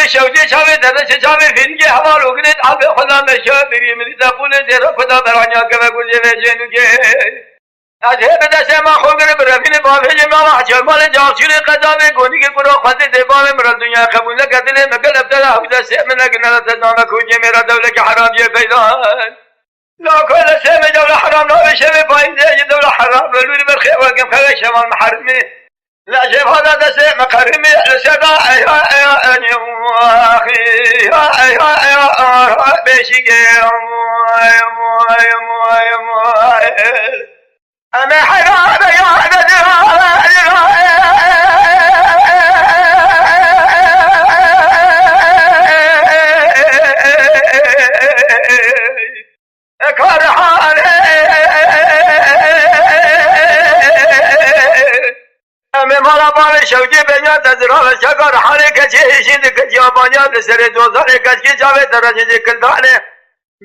شوجه چاوه درش چاوه فیلگه حوال وگرد آب خدا مشا بری مریضا پول زیرا خدا برانیا که گوجه وجنو که اجه بدست ما خوگر برفین بافه جمع چرمال جاسور قضا به گونی که گروه خود دبام مرا دنیا قبول کردن مکل ابتدا حوزه سهم نگنه تنام کوجه میرا دوله که حرام یه پیدا لا كل سهم دولة حرام لا بشبه بايزة دولة حرام بلوري بالخير وقم خلق شمال محرمي لا شيف هذا دسه مقرمي لسدا يا أخي يا بيشيك أنا حرام کار حاله همه مالا بار شوجه بنیا تزرال شکار حاله کچه هشید کچه آبانیا لسر دوزاره کچه جاوه درجه کندانه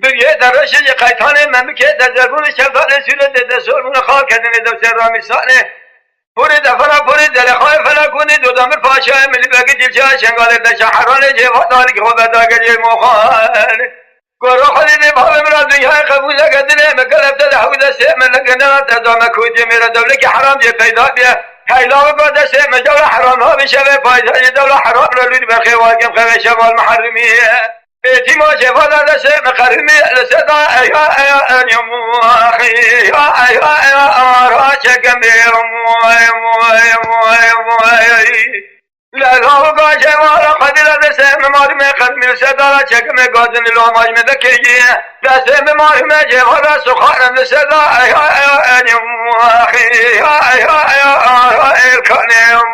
بگه درشه قیتانه ممکه تزرگون شفانه سوله دستورمون خواه کدنه دوسر رامیسانه پوری دفرا پوری دلخواه فلکونی دو دامر پاشای ملی بگه دلچه شنگاله دشحرانه جوادانی که خواه بداگه موخانه گروه خلیلی بابا مرا دنیای قبول نکردنه مکلف دل حوزه سه من نگنه تدام کودی میرا دوله که حرام یه پیدا بیه حیلا بگرده سه مجال حرام ها بشه پایزه دوله حرام را لود برخی واقعیم خواه شمال محرمیه بیتی ما شفا دسته مقرمی لسدا ایا انیمو آخی ایا آرا چکم لذا گاشه مارا قدر دسته مماری میں قدمی صدا چکم گازن لوماج میں دکیجی دسته مماری میں جوارا سخارم لسدا ایا انیمو آخی ایا آرا ارکانیم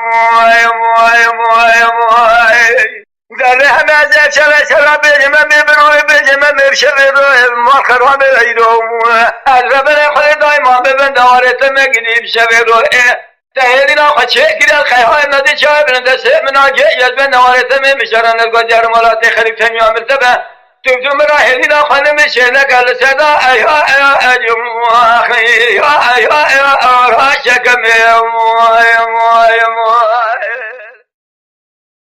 داره همه از شب بجمه میبروه بجمه میبشه روه ما خراب ایروم از ربن خود دایما ببن دوارت مگنیب شب روه تهیدینا خوچه گیرد خیهای ندی چای برنده سه مناجه یزبن دوارت میمشارن از گوزر مالات خلیفه میامرته به تمتون برا هدینا خانم شهده کل صدا ایا اجم آخی ایا آرا شکم